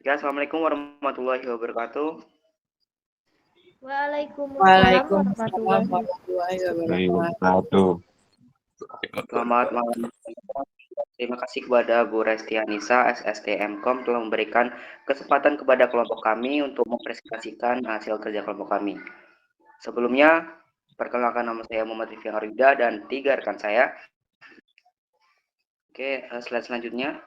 Ya, Assalamualaikum warahmatullahi wabarakatuh. Waalaikumsalam Waalaikumsalam warahmatullahi warahmatullahi wabarakatuh. Wabarakatuh. Selamat malam. Terima kasih kepada Bu Resti Anissa, SSTMkom telah memberikan kesempatan kepada kelompok kami untuk mempresentasikan hasil kerja kelompok kami. Sebelumnya, perkenalkan nama saya Muhammad Rifyan Arida dan 3 rekan saya. Oke, slide selanjutnya.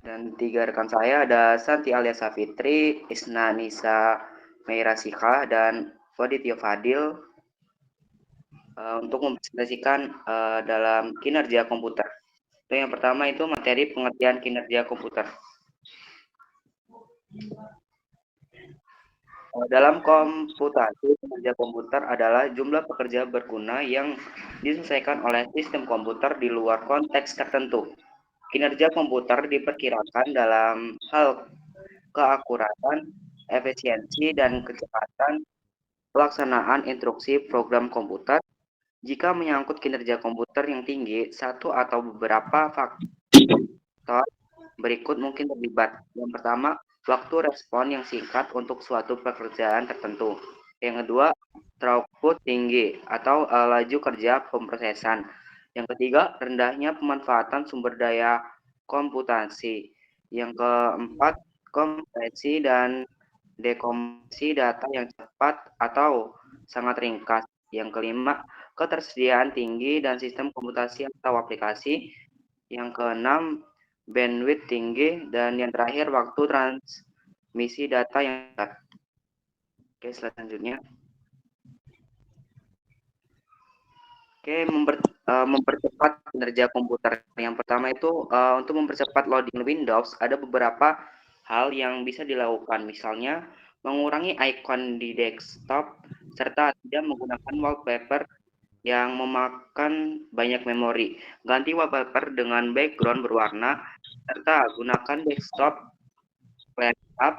Dan 3 rekan saya ada Santi Alia Safitri, Isna Nisa Meirasika, dan Fadityo Fadil untuk mempresentasikan dalam kinerja komputer. Itu yang pertama itu materi pengertian kinerja komputer. Dalam komputasi, kinerja komputer adalah jumlah pekerja berguna yang diselesaikan oleh sistem komputer di luar konteks tertentu. Kinerja komputer diperkirakan dalam hal keakuratan, efisiensi, dan kecepatan pelaksanaan instruksi program komputer. Jika menyangkut kinerja komputer yang tinggi, satu atau beberapa faktor berikut mungkin terlibat. Yang pertama, waktu respon yang singkat untuk suatu pekerjaan tertentu. Yang kedua, throughput tinggi atau laju kerja pemrosesan. Yang ketiga, rendahnya pemanfaatan sumber daya komputasi. Yang keempat, kompresi dan dekompresi data yang cepat atau sangat ringkas. Yang kelima, ketersediaan tinggi dan sistem komputasi atau aplikasi. Yang keenam, bandwidth tinggi. Dan yang terakhir, waktu transmisi data yang cepat. Oke, selanjutnya. Oke, mempercepat kinerja komputer. Yang pertama itu untuk mempercepat loading Windows ada beberapa hal yang bisa dilakukan. Misalnya mengurangi icon di desktop serta tidak menggunakan wallpaper yang memakan banyak memori. Ganti wallpaper dengan background berwarna serta gunakan desktop cleanup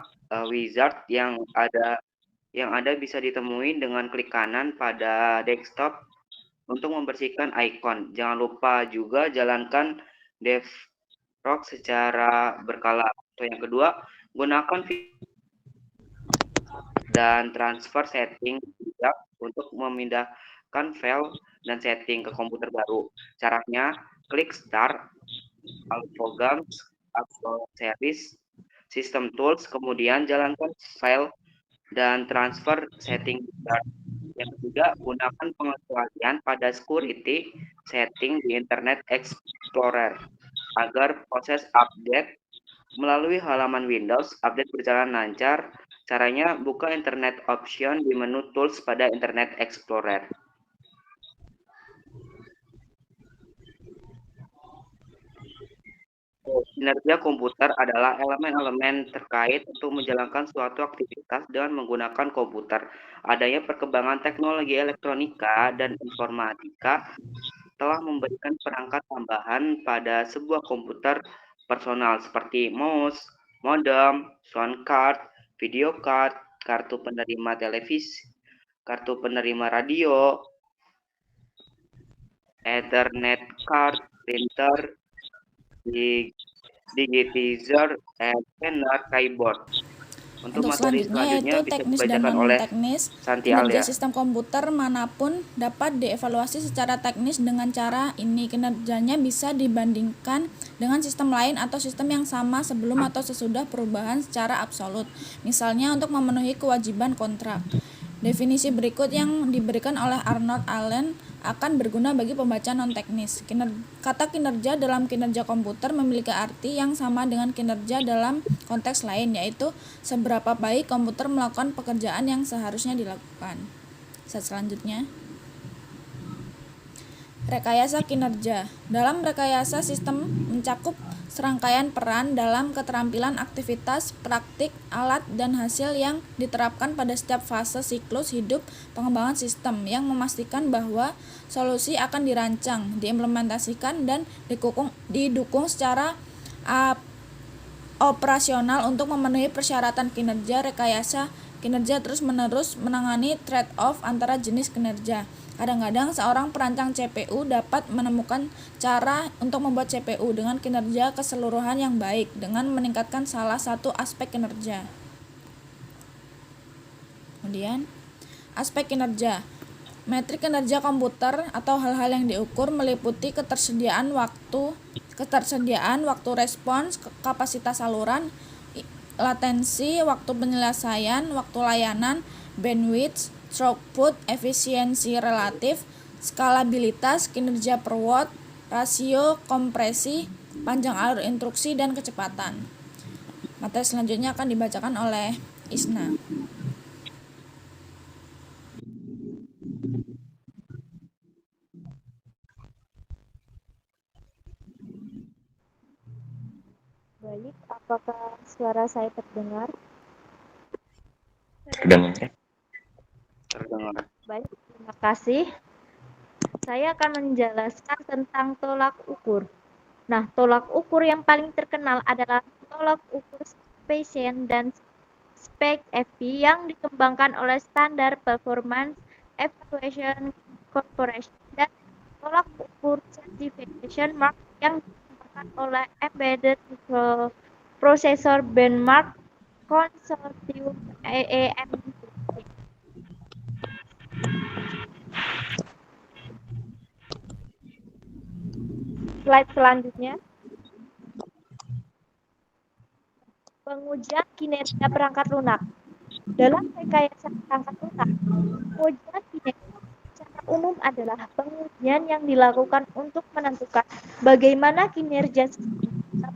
wizard yang ada bisa ditemui dengan klik kanan pada desktop untuk membersihkan icon. Jangan lupa juga jalankan DevRock secara berkala. Yang kedua, gunakan dan transfer setting untuk memindahkan file dan setting ke komputer baru. Caranya, klik Start, Programs, Upload Service, System Tools, kemudian jalankan file dan transfer setting. Yang ketiga, gunakan pengecualian pada security setting di Internet Explorer agar proses update melalui halaman Windows update berjalan lancar. Caranya, buka Internet Option di menu Tools pada Internet Explorer. Kinerja komputer adalah elemen-elemen terkait untuk menjalankan suatu aktivitas dengan menggunakan komputer. Adanya perkembangan teknologi elektronika dan informatika telah memberikan perangkat tambahan pada sebuah komputer personal seperti mouse, modem, sound card, video card, kartu penerima televisi, kartu penerima radio, Ethernet card, printer, digitizer, scanner, keyboard. Untuk selanjutnya yaitu teknis dan non-teknis. Kinerja sistem komputer manapun dapat dievaluasi secara teknis dengan cara ini. Kinerjanya bisa dibandingkan dengan sistem lain atau sistem yang sama sebelum atau sesudah perubahan secara absolut. Misalnya untuk memenuhi kewajiban kontrak. Definisi berikut yang diberikan oleh Arnold Allen akan berguna bagi pembaca non-teknis. Kata kinerja dalam kinerja komputer memiliki arti yang sama dengan kinerja dalam konteks lain, yaitu seberapa baik komputer melakukan pekerjaan yang seharusnya dilakukan. Selanjutnya, rekayasa kinerja. Dalam rekayasa, sistem mencakup serangkaian peran dalam keterampilan aktivitas, praktik, alat, dan hasil yang diterapkan pada setiap fase siklus hidup pengembangan sistem yang memastikan bahwa solusi akan dirancang, diimplementasikan, dan didukung secara operasional untuk memenuhi persyaratan kinerja rekayasa kinerja terus-menerus menangani trade-off antara jenis kinerja. Kadang-kadang seorang perancang CPU dapat menemukan cara untuk membuat CPU dengan kinerja keseluruhan yang baik dengan meningkatkan salah satu aspek kinerja. Kemudian, aspek kinerja. Metrik kinerja komputer atau hal-hal yang diukur meliputi ketersediaan waktu respons, kapasitas saluran, latensi, waktu penyelesaian, waktu layanan, bandwidth, throughput, efisiensi relatif, skalabilitas, kinerja per watt, rasio kompresi, panjang alur instruksi, dan kecepatan. Materi selanjutnya akan dibacakan oleh Isna. Baik, apakah suara saya terdengar? Terdengar. Baik, terima kasih. Saya akan menjelaskan tentang tolak ukur. Nah, tolak ukur yang paling terkenal adalah tolak ukur Bayesian dan SPEC-FP yang dikembangkan oleh Standard Performance Evaluation Corporation dan tolak ukur Certification Mark yang dikembangkan oleh Embedded Microprocessor Benchmark Consortium EEMC. Slide selanjutnya. Pengujian kinerja perangkat lunak. Dalam rekayasa perangkat lunak, pengujian kinerja secara umum adalah pengujian yang dilakukan untuk menentukan bagaimana kinerja sistem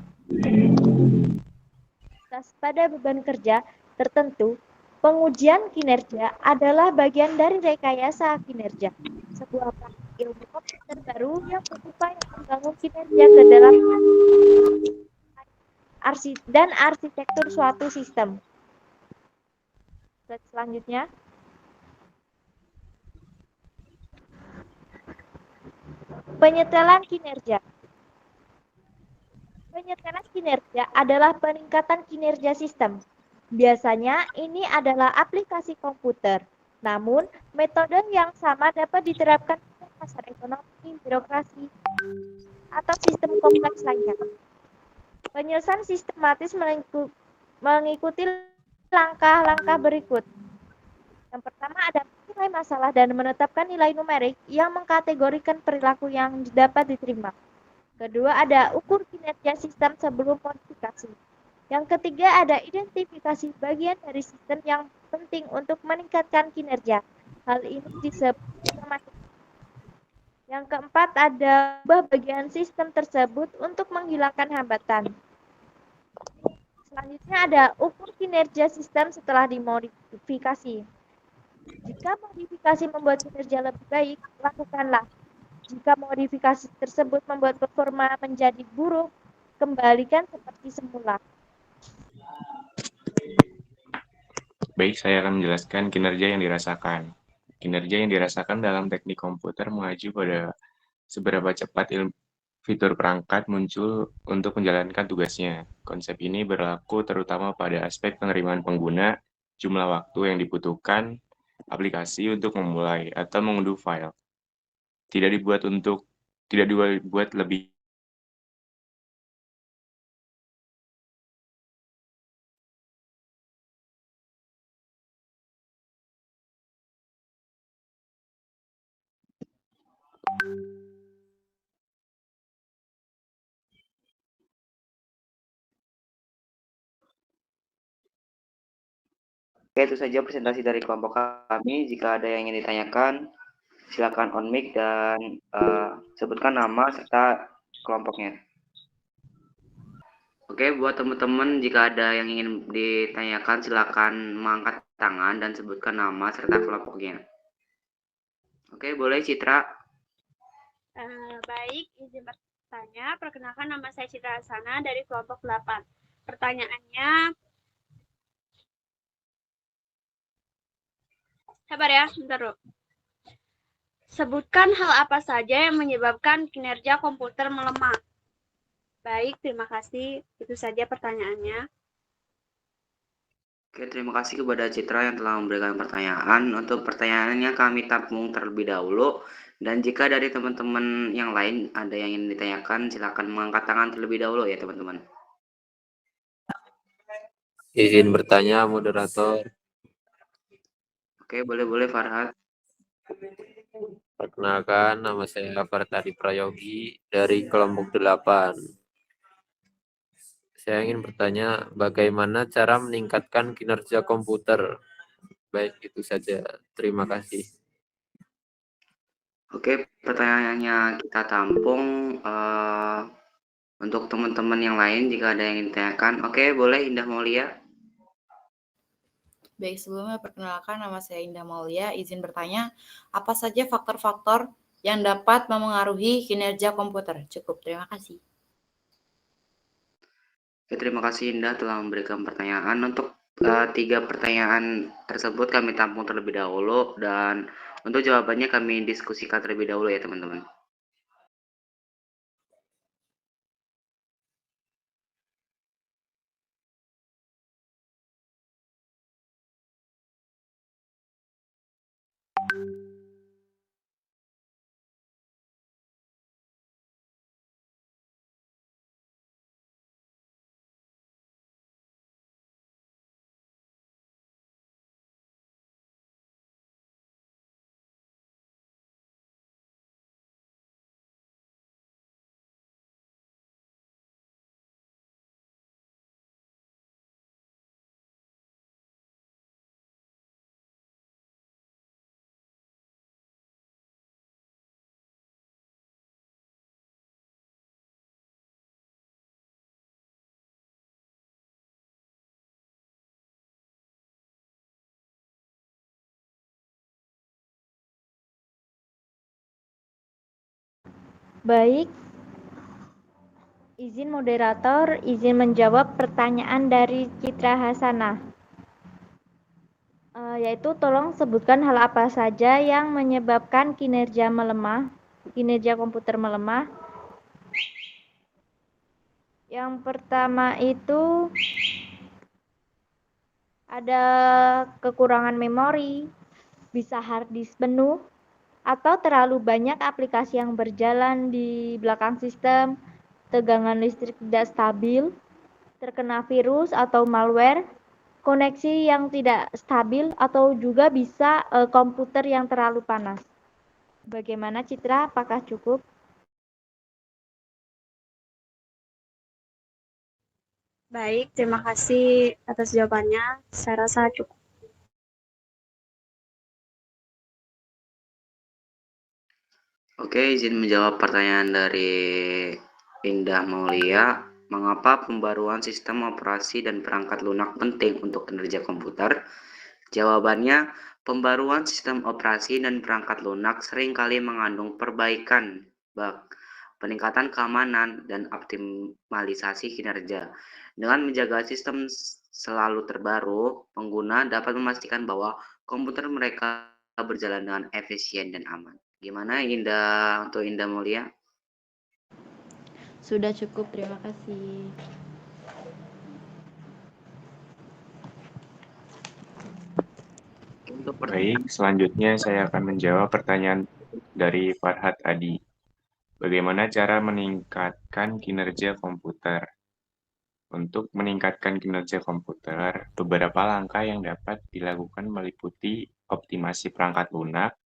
pada beban kerja tertentu. Pengujian kinerja adalah bagian dari rekayasa kinerja, sebuah praktik ilmu komputer baru yang berupaya membangun kinerja ke dalam dan arsitektur suatu sistem. Selanjutnya, penyetelan kinerja. Penyetelan kinerja adalah peningkatan kinerja sistem. Biasanya ini adalah aplikasi komputer. Namun, metode yang sama dapat diterapkan pada pasar ekonomi, birokrasi, atau sistem kompleks lainnya. Penyelesaian sistematis mengikuti langkah-langkah berikut. Yang pertama ada menilai masalah dan menetapkan nilai numerik yang mengkategorikan perilaku yang dapat diterima. Kedua ada ukur kinerja sistem sebelum modifikasi. Yang ketiga ada identifikasi bagian dari sistem yang penting untuk meningkatkan kinerja. Hal ini disebut sistematik. Yang keempat ada ubah bagian sistem tersebut untuk menghilangkan hambatan. Selanjutnya ada ukur kinerja sistem setelah dimodifikasi. Jika modifikasi membuat kinerja lebih baik, lakukanlah. Jika modifikasi tersebut membuat performa menjadi buruk, kembalikan seperti semula. Baik, saya akan menjelaskan kinerja yang dirasakan. Kinerja yang dirasakan dalam teknik komputer mengacu pada seberapa cepat fitur perangkat muncul untuk menjalankan tugasnya. Konsep ini berlaku terutama pada aspek penerimaan pengguna, jumlah waktu yang dibutuhkan aplikasi untuk memulai atau mengunduh file. Tidak dibuat lebih Oke, itu saja presentasi dari kelompok kami. Jika ada yang ingin ditanyakan, silakan on mic dan sebutkan nama serta kelompoknya. Oke, buat teman-teman jika ada yang ingin ditanyakan, silakan mengangkat tangan dan sebutkan nama serta kelompoknya. Oke, boleh Citra. Baik, izin bertanya. Perkenalkan, nama saya Citra Asana dari kelompok 8. Pertanyaannya, sabar ya, bentar dulu. Sebutkan hal apa saja yang menyebabkan kinerja komputer melemah. Baik, terima kasih. Itu saja pertanyaannya. Oke, terima kasih kepada Citra yang telah memberikan pertanyaan. Untuk pertanyaannya kami tampung terlebih dahulu. Dan jika dari teman-teman yang lain ada yang ingin ditanyakan, silakan mengangkat tangan terlebih dahulu ya teman-teman. Izin bertanya, moderator. Oke, boleh-boleh Farhat. Perkenalkan, nama saya Fartadi Prayogi dari kelompok 8. Saya ingin bertanya, bagaimana cara meningkatkan kinerja komputer? Baik, itu saja. Terima kasih. Oke, pertanyaannya kita tampung. Untuk teman-teman yang lain, jika ada yang ingin ditanyakan, oke, boleh Indah Maulia. Baik, sebelumnya perkenalkan nama saya Indah Maulia. Izin bertanya, apa saja faktor-faktor yang dapat memengaruhi kinerja komputer? Cukup, terima kasih. Oke, terima kasih Indah telah memberikan pertanyaan. Untuk 3 pertanyaan tersebut kami tampung terlebih dahulu dan untuk jawabannya kami diskusikan terlebih dahulu ya teman-teman. Baik, izin moderator, izin menjawab pertanyaan dari Citra Hasanah. Yaitu tolong sebutkan hal apa saja yang menyebabkan kinerja komputer melemah. Yang pertama itu ada kekurangan memori, bisa hard disk penuh, atau terlalu banyak aplikasi yang berjalan di belakang sistem, tegangan listrik tidak stabil, terkena virus atau malware, koneksi yang tidak stabil, atau juga bisa komputer yang terlalu panas. Bagaimana Citra? Apakah cukup? Baik, terima kasih atas jawabannya. Saya rasa cukup. Oke, izin menjawab pertanyaan dari Indah Maulia. Mengapa pembaruan sistem operasi dan perangkat lunak penting untuk kinerja komputer? Jawabannya, pembaruan sistem operasi dan perangkat lunak seringkali mengandung perbaikan bug, peningkatan keamanan, dan optimalisasi kinerja. Dengan menjaga sistem selalu terbaru, pengguna dapat memastikan bahwa komputer mereka berjalan dengan efisien dan aman. Gimana untuk Indah Mulia? Sudah cukup, terima kasih. Baik, selanjutnya saya akan menjawab pertanyaan dari Farhat Adi. Bagaimana cara meningkatkan kinerja komputer? Untuk meningkatkan kinerja komputer, beberapa langkah yang dapat dilakukan meliputi optimasi perangkat lunak,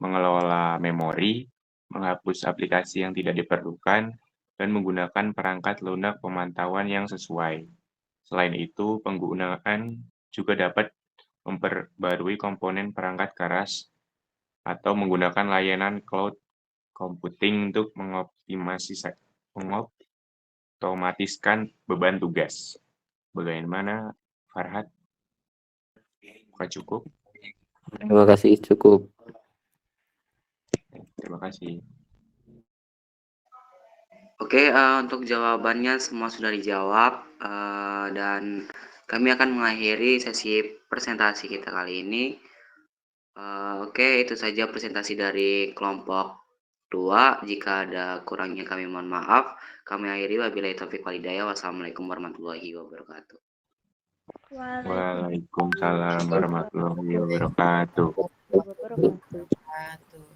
mengelola memori, menghapus aplikasi yang tidak diperlukan, dan menggunakan perangkat lunak pemantauan yang sesuai. Selain itu, penggunaan juga dapat memperbarui komponen perangkat keras atau menggunakan layanan cloud computing untuk mengotomatiskan beban tugas. Bagaimana, Farhat? Apakah cukup? Terima kasih, cukup. Terima kasih. Oke, untuk jawabannya semua sudah dijawab dan kami akan mengakhiri sesi presentasi kita kali ini. Oke, itu saja presentasi dari kelompok 2. Jika ada kurangnya kami mohon maaf. Kami akhiri wabillahi taufiq walhidayah. Wassalamualaikum warahmatullahi wabarakatuh. Waalaikumsalam warahmatullahi wabarakatuh. Wabarakatuh.